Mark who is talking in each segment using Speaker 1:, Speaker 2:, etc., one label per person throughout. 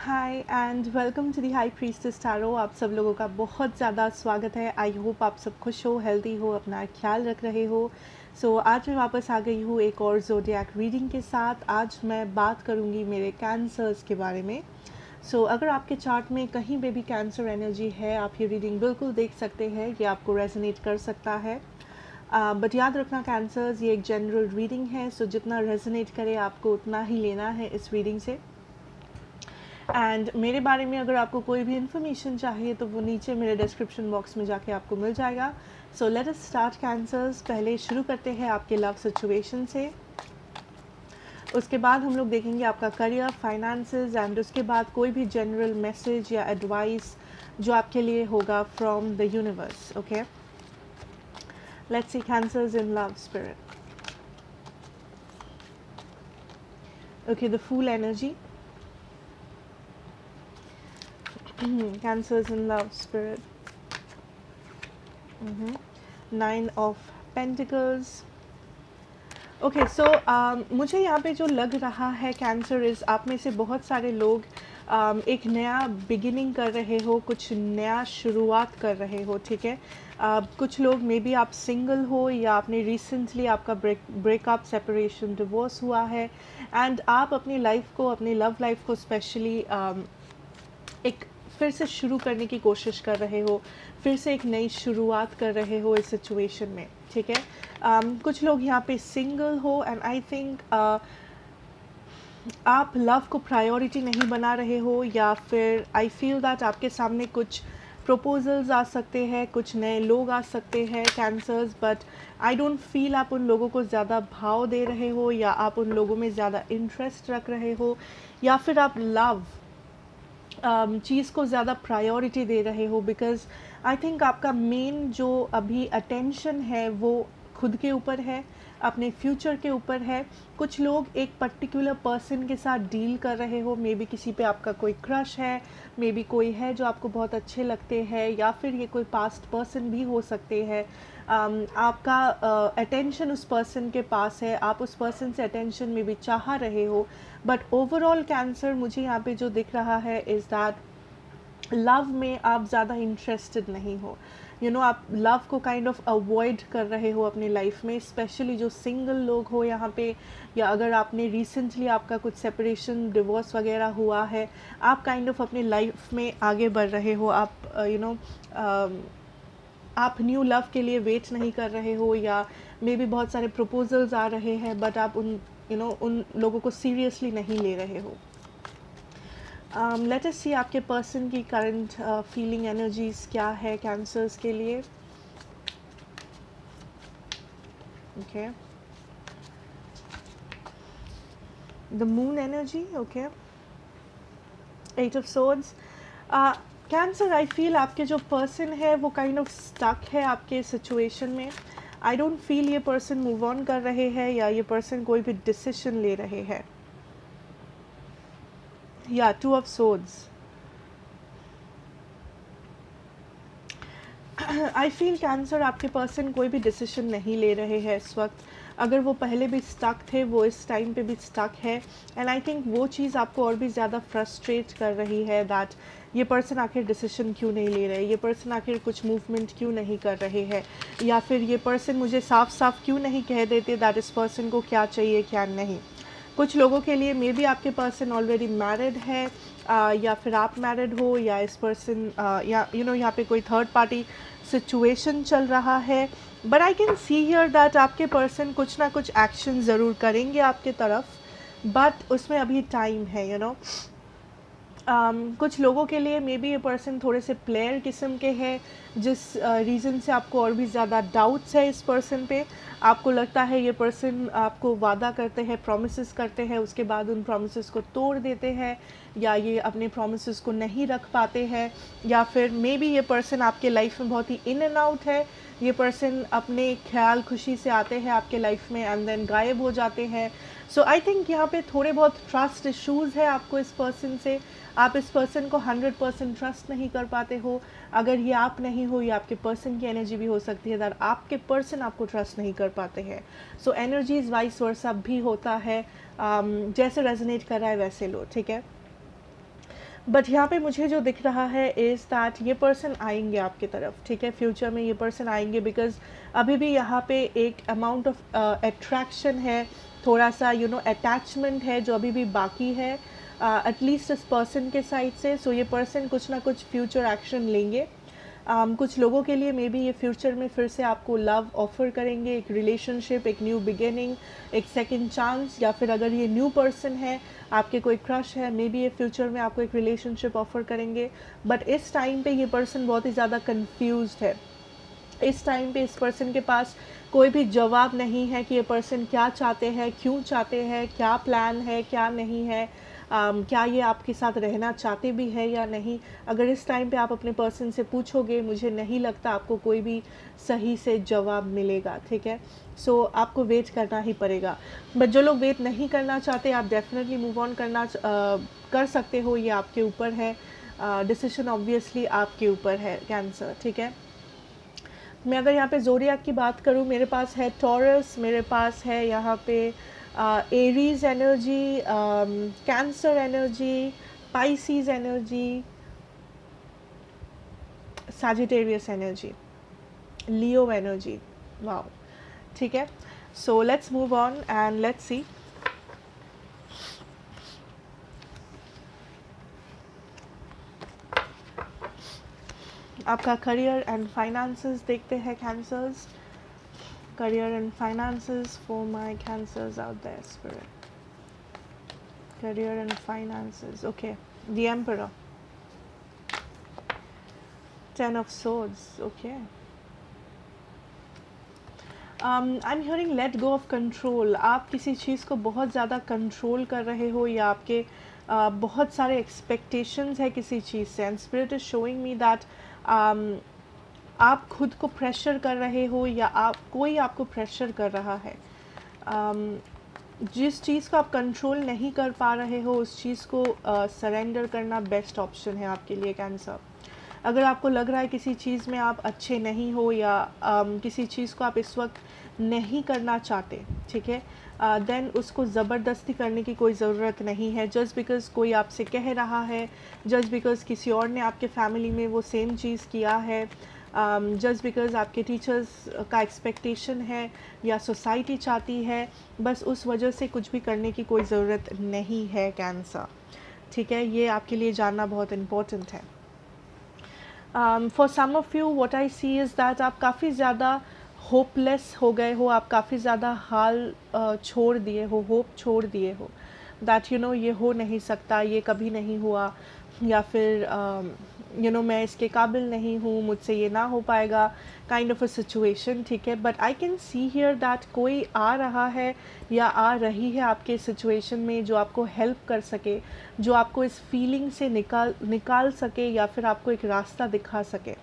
Speaker 1: Hi and welcome to the high priestess tarot. आप सब लोगों का बहुत ज़्यादा स्वागत है। आई होप आप सब खुश हो, हेल्दी हो, अपना ख्याल रख रहे हो। आज मैं वापस आ गई हूँ एक और ज़ोडिएक रीडिंग के साथ। आज मैं बात करूँगी मेरे कैंसर्स के बारे में। अगर आपके चार्ट में कहीं पे भी कैंसर एनर्जी है, आप ये रीडिंग बिल्कुल देख सकते हैं। ये आपको रेजोनेट कर सकता है। बट याद रखना कैंसर्स ये एक जनरल रीडिंग है, जितना रेजोनेट करे आपको उतना ही लेना है इस रीडिंग से। एंड मेरे बारे में अगर आपको कोई भी इन्फॉर्मेशन चाहिए तो वो नीचे मेरे डिस्क्रिप्शन बॉक्स में जाके आपको मिल जाएगा। Let us start cancers. पहले शुरू करते हैं आपके लव सिचुएशन से, उसके बाद हम लोग देखेंगे आपका करियर, फाइनेंसेस, एंड उसके बाद कोई भी जनरल मैसेज या एडवाइस जो आपके लिए होगा from the universe. Okay, let's see cancers in love spirit. Okay, the fool energy, cancers in love spirit. Nine of Pentacles. Okay, मुझे यहाँ पे जो लग रहा है कैंसर इज, आप में से बहुत सारे लोग एक नया बिगिनिंग कर रहे हो, कुछ नया शुरुआत कर रहे हो। ठीक है, कुछ लोग मे बी आप सिंगल हो या आपने रिसेंटली आपका ब्रेकअप, सेपरेशन, डिवोर्स हुआ है एंड आप अपनी लाइफ को, अपनी लव लाइफ को स्पेशली एक फिर से शुरू करने की कोशिश कर रहे हो, फिर से एक नई शुरुआत कर रहे हो इस सिचुएशन में। ठीक है, कुछ लोग यहाँ पे सिंगल हो एंड आई थिंक आप लव को प्रायोरिटी नहीं बना रहे हो, या फिर आई फील दैट आपके सामने कुछ प्रपोजल्स आ सकते हैं, कुछ नए लोग आ सकते हैं cancers, but I don't feel आप उन लोगों को ज़्यादा भाव दे रहे हो, या आप उन लोगों में ज़्यादा इंटरेस्ट रख रहे हो, या फिर आप लव चीज़ को ज़्यादा प्रायोरिटी दे रहे हो। बिकॉज आई थिंक आपका मेन जो अभी अटेंशन है वो खुद के ऊपर है, अपने फ्यूचर के ऊपर है। कुछ लोग एक पर्टिकुलर पर्सन के साथ डील कर रहे हो, मे बी किसी पे आपका कोई क्रश है, मे बी कोई है जो आपको बहुत अच्छे लगते हैं, या फिर ये कोई पास्ट पर्सन भी हो सकते हैं। आपका अटेंशन उस पर्सन के पास है, आप उस पर्सन से अटेंशन में भी चाह रहे हो, बट ओवरऑल कैंसर मुझे यहाँ पे जो दिख रहा है इज़ दैट लव में आप ज़्यादा इंटरेस्टेड नहीं हो। आप लव को काइंड ऑफ अवॉइड कर रहे हो अपनी लाइफ में, स्पेशली जो सिंगल लोग हो यहाँ पे, या अगर आपने रिसेंटली आपका कुछ सेपरेशन, डिवोर्स वगैरह हुआ है, आप काइंड ऑफ अपनी लाइफ में आगे बढ़ रहे हो। आप आप न्यू लव के लिए वेट नहीं कर रहे हो, या मे बी बहुत सारे प्रपोजल्स आ रहे हैं बट आप उन लोगों को सीरियसली नहीं ले रहे हो। लेट अस सी आपके पर्सन की करंट फीलिंग एनर्जीज क्या है कैंसर्स के लिए। Okay, the moon energy. Okay, eight of swords. Cancer, I feel आपके जो पर्सन है वो काइंड ऑफ स्टक है आपके सिचुएशन में। आई डोंट फील ये पर्सन मूव ऑन कर रहे हैं, या ये पर्सन कोई भी डिसीजन ले रहे हैं। या two of swords. I feel cancer आपके पर्सन कोई भी डिसीजन नहीं ले रहे हैं इस वक्त। अगर वो पहले भी स्टक थे, वो इस टाइम पे भी स्टक है, एंड आई थिंक वो चीज़ आपको और भी ज़्यादा फ्रस्ट्रेट कर रही है दैट ये पर्सन आखिर डिसीजन क्यों नहीं ले रहे, ये पर्सन आखिर कुछ मूवमेंट क्यों नहीं कर रहे हैं, या फिर ये पर्सन मुझे साफ साफ क्यों नहीं कह देते दैट इस पर्सन को क्या चाहिए क्या नहीं। कुछ लोगों के लिए मे बी आपके पर्सन ऑलरेडी मैरिड है, या फिर आप मैरिड हो, या इस पर्सन या यहाँ पे कोई थर्ड पार्टी सिचुएशन चल रहा है। But I can see here that आपके पर्सन कुछ ना कुछ एक्शन ज़रूर करेंगे आपके तरफ, बट उसमें अभी टाइम है। कुछ लोगों के लिए मे बी ये पर्सन थोड़े से प्लेयर किस्म के हैं, जिस रीज़न से आपको और भी ज़्यादा डाउट्स है इस पर्सन पे। आपको लगता है ये पर्सन आपको वादा करते हैं, प्रोमिसेस करते हैं, उसके बाद उन प्रोमिसेस को तोड़ देते हैं, या ये अपने प्रोमिसेस को नहीं रख पाते हैं, या फिर मे बी ये पर्सन आपके लाइफ में बहुत ही इन एंड आउट है। ये पर्सन अपने ख्याल खुशी से आते हैं आपके लाइफ में एंड देन गायब हो जाते हैं। आई थिंक यहाँ पे थोड़े बहुत ट्रस्ट इश्यूज़ है आपको इस पर्सन से। आप इस पर्सन को 100% ट्रस्ट नहीं कर पाते हो। अगर ये आप नहीं हो, ये आपके पर्सन की एनर्जी भी हो सकती है दैट आपके पर्सन आपको ट्रस्ट नहीं कर पाते हैं। एनर्जीज वाइस वर्सा भी होता है, जैसे रेजोनेट कर रहा है वैसे लो। ठीक है, बट यहाँ पे मुझे जो दिख रहा है इज़ दैट ये पर्सन आएंगे आपकी तरफ, ठीक है, फ्यूचर में ये पर्सन आएंगे, बिकॉज अभी भी यहाँ पे एक अमाउंट ऑफ अट्रैक्शन है, थोड़ा सा अटैचमेंट है जो अभी भी बाकी है एटलीस्ट इस पर्सन के साइड से। सो ये पर्सन कुछ ना कुछ फ्यूचर एक्शन लेंगे। कुछ लोगों के लिए मे बी ये फ्यूचर में फिर से आपको लव ऑफर करेंगे, एक रिलेशनशिप, एक न्यू बिगिनिंग, एक सेकंड चांस, या फिर अगर ये न्यू पर्सन है, आपके कोई क्रश है, मे बी ये फ्यूचर में आपको एक रिलेशनशिप ऑफर करेंगे। बट इस टाइम पे ये पर्सन बहुत ही ज़्यादा कन्फ्यूज्ड है। इस टाइम पे इस पर्सन के पास कोई भी जवाब नहीं है कि ये पर्सन क्या चाहते हैं, क्यों चाहते हैं, क्या प्लान है, क्या नहीं है, क्या ये आपके साथ रहना चाहते भी है या नहीं। अगर इस टाइम पे आप अपने पर्सन से पूछोगे, मुझे नहीं लगता आपको कोई भी सही से जवाब मिलेगा, ठीक है। सो आपको वेट करना ही पड़ेगा। बट जो लोग वेट नहीं करना चाहते, आप डेफिनेटली मूव ऑन कर सकते हो, ये आपके ऊपर है। डिसीजन ऑब्वियसली आपके ऊपर है कैंसर, ठीक है। मैं अगर यहाँ पे ज़ोडिएक की बात करूँ, मेरे पास है टॉरस, मेरे पास है यहाँ पे Aries energy, Cancer energy, Pisces energy, Sagittarius energy, Leo energy. Wow, ठीक है। So let's move on and let's see. आपका करियर एंड फाइनेंसेस देखते हैं Cancers. Career and finances for my cancers out there, spirit. Career and finances, okay. The Emperor, Ten of Swords, okay. I'm hearing let go of control. आप किसी चीज़ को बहुत ज़्यादा control कर रहे हो, या आपके बहुत सारे एक्सपेक्टेशंस है किसी चीज़ से, and spirit is showing me that आप खुद को प्रेशर कर रहे हो, या कोई आपको प्रेशर कर रहा है। जिस चीज़ को आप कंट्रोल नहीं कर पा रहे हो, उस चीज़ को सरेंडर करना बेस्ट ऑप्शन है आपके लिए कैंसर। अगर आपको लग रहा है किसी चीज़ में आप अच्छे नहीं हो, या किसी चीज़ को आप इस वक्त नहीं करना चाहते, ठीक है, देन उसको ज़बरदस्ती करने की कोई ज़रूरत नहीं है। जस्ट बिकॉज़ कोई आपसे कह रहा है, जस्ट बिकॉज़ किसी और ने आपके फैमिली में वो सेम चीज़ किया है, जस्ट बिकॉज़ आपके टीचर्स का एक्सपेक्टेशन है या सोसाइटी चाहती है, बस उस वजह से कुछ भी करने की कोई ज़रूरत नहीं है कैंसर, ठीक है। ये आपके लिए जानना बहुत इम्पोर्टेंट है। For some of you what I see is that आप काफ़ी ज़्यादा होपलेस हो गए हो, आप काफ़ी ज़्यादा हाल छोड़ दिए हो, होप छोड़ दिए हो, दैट ये हो नहीं सकता, ये कभी नहीं हुआ, या फिर मैं इसके काबिल नहीं हूँ, मुझसे ये ना हो पाएगा, काइंड ऑफ अ सिचुएशन, ठीक है। But I can see here that कोई आ रहा है या आ रही है आपके सिचुएशन में जो आपको हेल्प कर सके, जो आपको इस फीलिंग से निकाल सके, या फिर आपको एक रास्ता दिखा सके।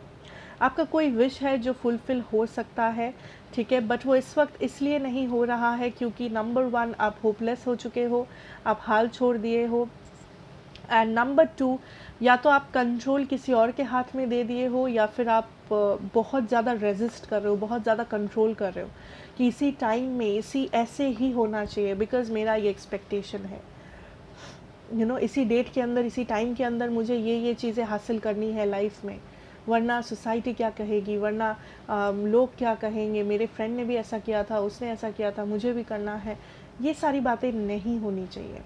Speaker 1: आपका कोई विश है जो फुलफ़िल हो सकता है, ठीक है, बट वो इस वक्त इसलिए नहीं हो रहा है क्योंकि नंबर 1 आप होपलेस हो चुके हो, आप हाल छोड़ दिए हो, एंड नंबर 2 या तो आप कंट्रोल किसी और के हाथ में दे दिए हो, या फिर आप बहुत ज़्यादा रेजिस्ट कर रहे हो, बहुत ज़्यादा कंट्रोल कर रहे हो कि इसी टाइम में ऐसे ही होना चाहिए, बिकॉज़ मेरा ये एक्सपेक्टेशन है, इसी डेट के अंदर, इसी टाइम के अंदर मुझे ये चीज़ें हासिल करनी है लाइफ में, वरना सोसाइटी क्या कहेगी, वरना लोग क्या कहेंगे, मेरे फ्रेंड ने भी ऐसा किया था, उसने ऐसा किया था, मुझे भी करना है। ये सारी बातें नहीं होनी चाहिए,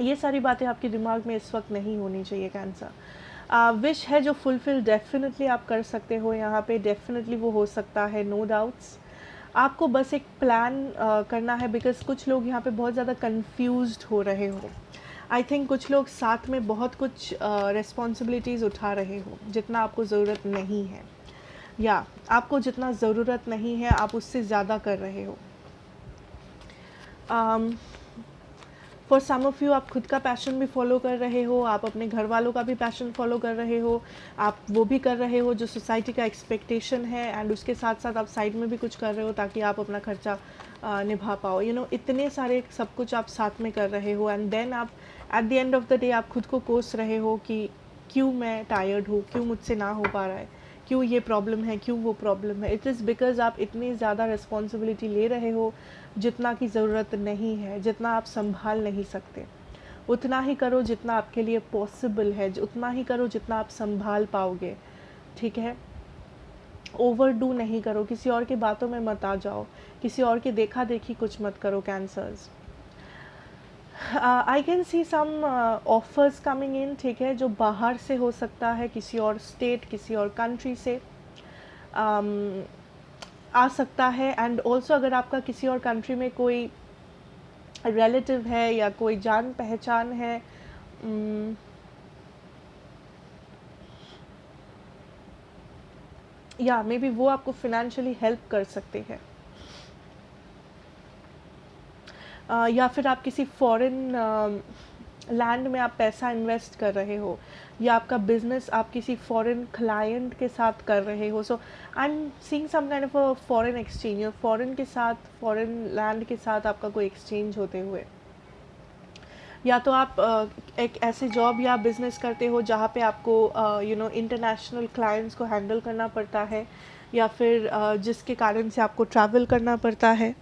Speaker 1: ये सारी बातें आपके दिमाग में इस वक्त नहीं होनी चाहिए कैंसर। विश है जो फुलफ़िल डेफिनेटली आप कर सकते हो यहाँ पे, डेफिनेटली वो हो सकता है, नो डाउट्स। आपको बस एक प्लान करना है, बिकॉज़ कुछ लोग यहाँ पे बहुत ज़्यादा कंफ्यूज्ड हो रहे हो। आई थिंक कुछ लोग साथ में बहुत कुछ रिस्पॉन्सिबिलिटीज़ उठा रहे हो जितना आपको ज़रूरत नहीं है, या आपको जितना ज़रूरत नहीं है आप उससे ज़्यादा कर रहे हो। फॉर सम ऑफ़ यू आप खुद का पैशन भी फॉलो कर रहे हो, आप अपने घर वालों का भी पैशन फॉलो कर रहे हो, आप वो भी कर रहे हो जो सोसाइटी का एक्सपेक्टेशन है, एंड उसके साथ साथ आप साइड में भी कुछ कर रहे हो ताकि आप अपना खर्चा निभा पाओ। इतने सारे सब कुछ आप साथ में कर रहे हो, एंड देन आप at the end of the day आप खुद को कोस रहे हो कि क्यों मैं टायर्ड हूँ, क्यों मुझसे ना हो पा रहा है, क्यों ये प्रॉब्लम है, क्यों वो प्रॉब्लम है। इट इज़ बिकॉज़ आप इतनी ज़्यादा रिस्पॉन्सिबिलिटी ले रहे हो जितना की ज़रूरत नहीं है, जितना आप संभाल नहीं सकते। उतना ही करो जितना आपके लिए पॉसिबल है, उतना ही करो जितना आप संभाल पाओगे, ठीक है। ओवरडू नहीं करो, किसी और की बातों में मत आ जाओ, किसी और की देखा देखी कुछ मत करो cancers. I can see some offers coming in, ठीक है, जो बाहर से हो सकता है, किसी और स्टेट, किसी और कंट्री से आ सकता है। एंड ऑल्सो अगर आपका किसी और कंट्री में कोई रिलेटिव है या कोई जान पहचान है, या मे बी वो आपको फिनेंशियली हेल्प कर सकते हैं, या फिर आप किसी फॉरेन लैंड में आप पैसा इन्वेस्ट कर रहे हो, या आपका बिजनेस आप किसी फॉरेन क्लाइंट के साथ कर रहे हो। So I am seeing some kind of a foreign exchange, foreign के साथ, फॉरेन लैंड के साथ आपका कोई एक्सचेंज होते हुए, या तो आप एक ऐसे जॉब या बिजनेस करते हो जहाँ पे आपको इंटरनेशनल क्लाइंट्स को हैंडल करना पड़ता है, या फिर जिसके कारण से आपको ट्रैवल करना पड़ता है,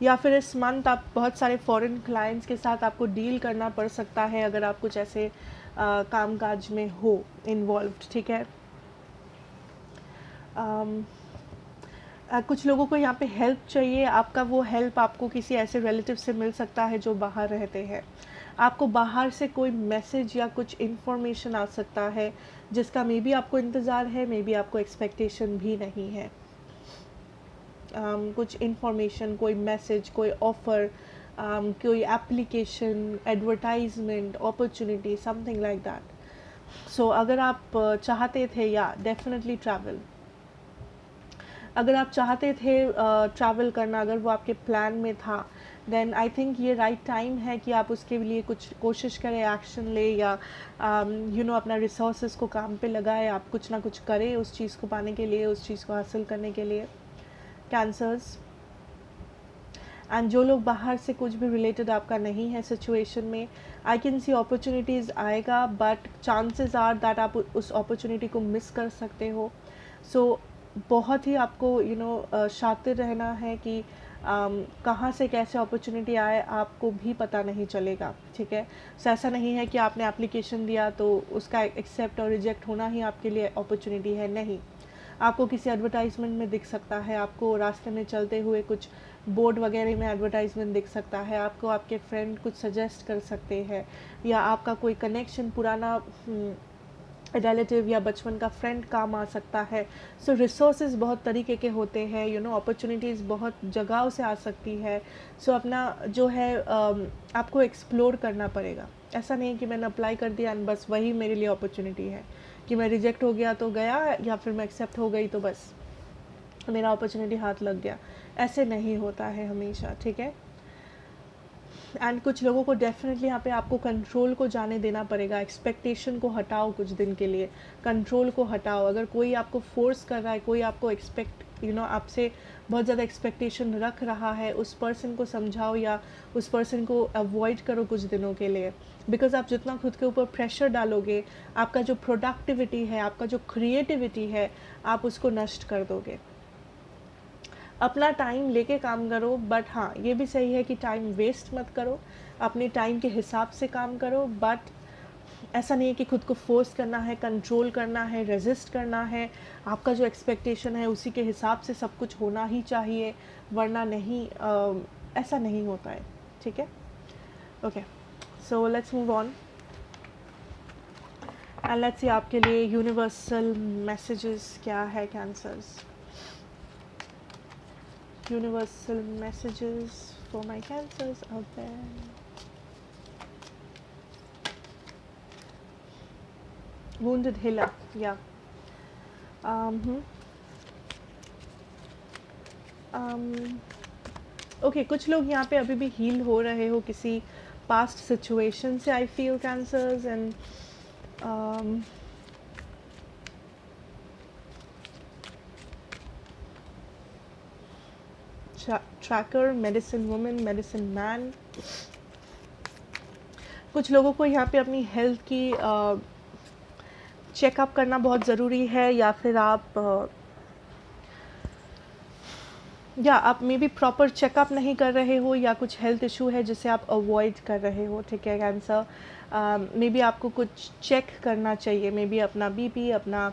Speaker 1: या फिर इस मंथ आप बहुत सारे फॉरेन क्लाइंट्स के साथ आपको डील करना पड़ सकता है अगर आप कुछ ऐसे कामकाज में हो इन्वॉल्व्ड, ठीक है। कुछ लोगों को यहाँ पे हेल्प चाहिए, आपका वो हेल्प आपको किसी ऐसे रिलेटिव से मिल सकता है जो बाहर रहते हैं। आपको बाहर से कोई मैसेज या कुछ इन्फॉर्मेशन आ सकता है जिसका मे बी आपको इंतज़ार है, मे बी आपको एक्सपेक्टेशन भी नहीं है। कुछ इन्फॉर्मेशन, कोई मैसेज, कोई ऑफ़र, कोई application, advertisement, opportunity, something like that. So अगर आप चाहते थे, या डेफिनेटली ट्रैवल, अगर आप चाहते थे ट्रैवल करना, अगर वो आपके प्लान में था, देन आई थिंक ये राइट टाइम है कि आप उसके लिए कुछ कोशिश करें, एक्शन ले, या अपना रिसोर्सेज को काम पे लगाए, आप कुछ ना कुछ करें उस चीज़ को पाने के लिए, उस चीज़ को हासिल करने के लिए, कैंसर्स। एंड जो लोग बाहर से कुछ भी रिलेटेड आपका नहीं है सिचुएशन में, आई कैन सी अपॉर्चुनिटीज़ आएगा, बट चांसेस आर दैट आप उस अपॉर्चुनिटी को मिस कर सकते हो। सो बहुत ही आपको शातिर रहना है कि कहाँ से कैसे अपॉर्चुनिटी आए आपको भी पता नहीं चलेगा, ठीक है। सो ऐसा नहीं है कि आपने एप्लीकेशन दिया तो उसका एक्सेप्ट और रिजेक्ट होना ही आपके लिए अपॉर्चुनिटी है, नहीं। आपको किसी एडवर्टाइजमेंट में दिख सकता है, आपको रास्ते में चलते हुए कुछ बोर्ड वगैरह में एडवर्टाइजमेंट दिख सकता है, आपको आपके फ्रेंड कुछ सजेस्ट कर सकते हैं, या आपका कोई कनेक्शन पुराना रिलेटिव या बचपन का फ्रेंड काम आ सकता है। सो रिसोर्सेज बहुत तरीके के होते हैं, अपॉर्चुनिटीज़ बहुत जगहों से आ सकती है। सो अपना जो है आपको एक्सप्लोर करना पड़ेगा। ऐसा नहीं कि मैंने अप्लाई कर दिया एंड बस वही मेरे लिए अपॉर्चुनिटी है, कि मैं रिजेक्ट हो गया तो गया, या फिर मैं एक्सेप्ट हो गई तो बस मेरा अपॉर्चुनिटी हाथ लग गया। ऐसे नहीं होता है हमेशा, ठीक है। एंड कुछ लोगों को डेफिनेटली यहाँ पे आपको कंट्रोल को जाने देना पड़ेगा, एक्सपेक्टेशन को हटाओ कुछ दिन के लिए, कंट्रोल को हटाओ। अगर कोई आपको फोर्स कर रहा है, कोई आपको आपसे बहुत ज़्यादा एक्सपेक्टेशन रख रहा है, उस पर्सन को समझाओ या उस पर्सन को अवॉइड करो कुछ दिनों के लिए। बिकॉज आप जितना खुद के ऊपर प्रेशर डालोगे, आपका जो प्रोडक्टिविटी है, आपका जो क्रिएटिविटी है, आप उसको नष्ट कर दोगे। अपना टाइम लेके काम करो, बट हाँ ये भी सही है कि टाइम वेस्ट मत करो, अपने टाइम के हिसाब से काम करो। बट ऐसा नहीं है कि खुद को फोर्स करना है, कंट्रोल करना है, रेजिस्ट करना है। आपका जो एक्सपेक्टेशन है उसी के हिसाब से सब कुछ होना ही चाहिए, वरना नहीं, ऐसा नहीं होता है, ठीक है। Okay, so let's move on and let's सी आपके लिए यूनिवर्सल मैसेजेस क्या है cancers. Universal messages for my cancers out there. Wounded healer, yeah. Okay, कुछ लोग यहाँ पे अभी भी हील हो रहे हो किसी पास्ट सिचुएशन से, I feel cancers. And tracker, medicine women, medicine man. कुछ लोगों को यहाँ पे अपनी हेल्थ की चेकअप करना बहुत ज़रूरी है, या फिर आप या आप मे बी प्रॉपर चेकअप नहीं कर रहे हो, या कुछ हेल्थ इशू है जिसे आप अवॉइड कर रहे हो, ठीक है कैंसर। मे बी आपको कुछ चेक करना चाहिए, मे बी अपना बीपी, अपना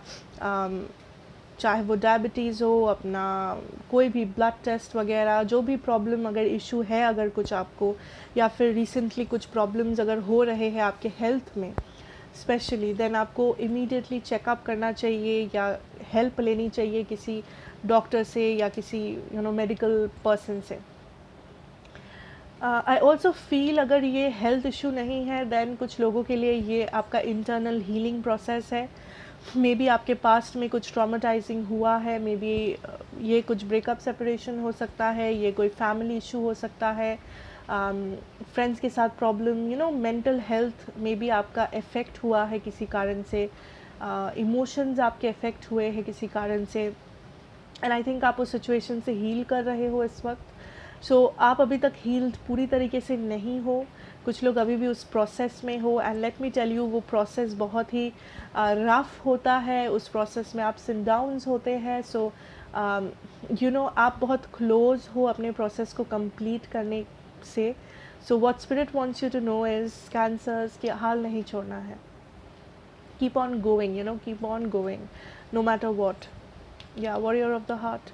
Speaker 1: चाहे वो डायबिटीज़ हो, अपना कोई भी ब्लड टेस्ट वगैरह, जो भी प्रॉब्लम अगर इशू है अगर कुछ आपको, या फिर रिसेंटली कुछ प्रॉब्लम्स अगर हो रहे हैं आपके हेल्थ में स्पेशली, देन आपको इमीडिएटली चेकअप करना चाहिए या हेल्प लेनी चाहिए किसी डॉक्टर से या किसी मेडिकल पर्सन से। आई ऑल्सो फील अगर ये हेल्थ इशू नहीं है, देन कुछ लोगों के लिए ये आपका इंटरनल हीलिंग प्रोसेस है। मे बी आपके पास्ट में कुछ ट्रॉमेटाइजिंग हुआ है, मे बी ये कुछ ब्रेकअप सेपरेशन हो सकता है, ये कोई फैमिली इशू हो सकता है, फ्रेंड्स के साथ प्रॉब्लम, मेंटल हेल्थ में भी आपका इफ़ेक्ट हुआ है किसी कारण से, इमोशंस आपके इफ़ेक्ट हुए हैं किसी कारण से, एंड आई थिंक आप उस सिचुएशन से हील कर रहे हो इस वक्त। सो आप अभी तक हील्ड पूरी तरीके से नहीं हो, कुछ लोग अभी भी उस प्रोसेस में हो, and let me tell you वो प्रोसेस बहुत ही रफ होता है, उस प्रोसेस में अप्स एंड डाउन्स होते हैं। सो आप बहुत क्लोज हो अपने प्रोसेस को कंप्लीट करने से। So what spirit wants you to know is cancers के हाल नहीं छोड़ना है, keep on going, keep on going no matter what. या वॉरियर ऑफ द हार्ट।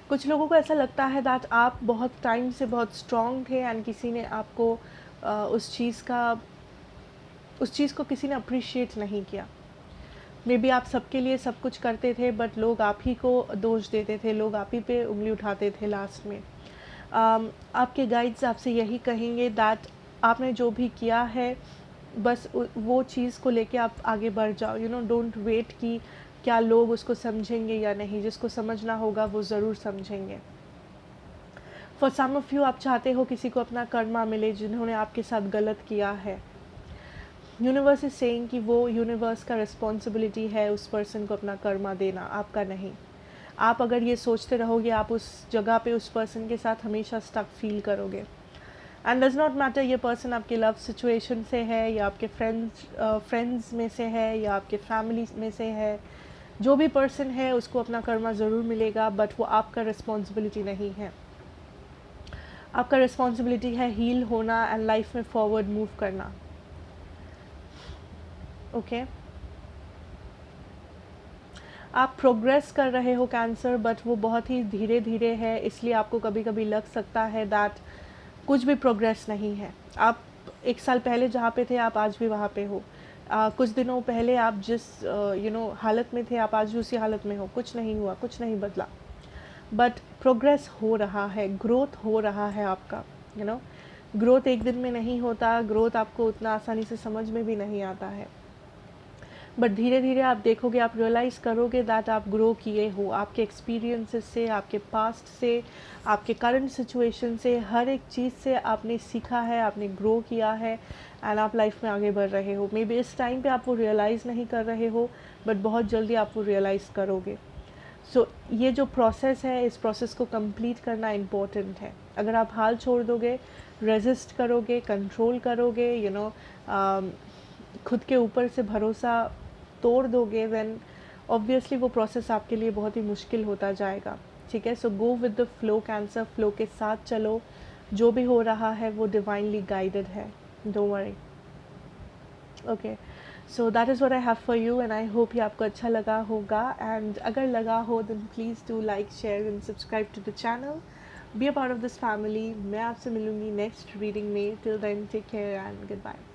Speaker 1: कुछ लोगों को ऐसा लगता है दैट आप बहुत टाइम से बहुत स्ट्रॉन्ग थे एंड किसी ने आपको उस चीज़ को किसी ने अप्रिशिएट नहीं किया। मे बी आप सबके लिए सब कुछ करते थे, बट लोग आप ही को दोष देते थे, लोग आप ही पे उंगली उठाते थे लास्ट में। आपके गाइड्स आपसे यही कहेंगे दैट आपने जो भी किया है बस वो चीज़ को लेके आप आगे बढ़ जाओ, डोंट वेट कि क्या लोग उसको समझेंगे या नहीं, जिसको समझना होगा वो ज़रूर समझेंगे। फॉर सम ऑफ यू आप चाहते हो किसी को अपना कर्मा मिले जिन्होंने आपके साथ गलत किया है। यूनिवर्स इज सेइंग कि वो यूनिवर्स का रिस्पॉन्सिबिलिटी है उस पर्सन को अपना कर्मा देना, आपका नहीं। आप अगर ये सोचते रहोगे आप उस जगह पे उस पर्सन के साथ हमेशा स्टक फील करोगे। एंड डज नॉट मैटर ये पर्सन आपके लव सिचुएशन से है या आपके फ्रेंड्स में से है या आपके फैमिली में से है, जो भी पर्सन है उसको अपना कर्मा ज़रूर मिलेगा, बट वो आपका रिस्पॉन्सिबिलिटी नहीं है। आपका रिस्पॉन्सिबिलिटी है हील होना एंड लाइफ में फॉरवर्ड मूव करना। ओके आप प्रोग्रेस कर रहे हो कैंसर, बट वो बहुत ही धीरे धीरे है, इसलिए आपको कभी कभी लग सकता है दैट कुछ भी प्रोग्रेस नहीं है। आप 1 साल पहले जहाँ पे थे आप आज भी वहाँ पे हो। कुछ दिनों पहले आप जिस हालत में थे आप आज भी उसी हालत में हो, कुछ नहीं हुआ, कुछ नहीं बदला, बट प्रोग्रेस हो रहा है, ग्रोथ हो रहा है आपका। ग्रोथ एक दिन में नहीं होता, ग्रोथ आपको उतना आसानी से समझ में भी नहीं आता है, बट धीरे धीरे आप देखोगे, आप रियलाइज़ करोगे दैट आप ग्रो किए हो, आपके एक्सपीरियंसेस से, आपके पास्ट से, आपके करंट सिचुएशन से, हर एक चीज़ से आपने सीखा है, आपने ग्रो किया है एंड आप लाइफ में आगे बढ़ रहे हो। मे बी इस टाइम पे आप वो रियलाइज़ नहीं कर रहे हो, बट बहुत जल्दी आप वो रियलाइज़ करोगे। सो ये जो प्रोसेस है, इस प्रोसेस को कंप्लीट करना इम्पोर्टेंट है। अगर आप हाल छोड़ दोगे, रेजिस्ट करोगे, कंट्रोल करोगे, खुद के ऊपर से भरोसा तोड़ दोगे, देन ऑब्वियसली वो प्रोसेस आपके लिए बहुत ही मुश्किल होता जाएगा। ठीक है, so go with the flow Cancer, flow के साथ चलो, जो भी हो रहा है वो डिवाइनली गाइडेड है, don't worry. Okay, so that is what I have for you and I hope ये आपको अच्छा लगा होगा, एंड अगर लगा हो then please do like, share and subscribe to the channel, be a part of this family. मैं आपसे मिलूंगी नेक्स्ट रीडिंग में। Till then take care and good bye.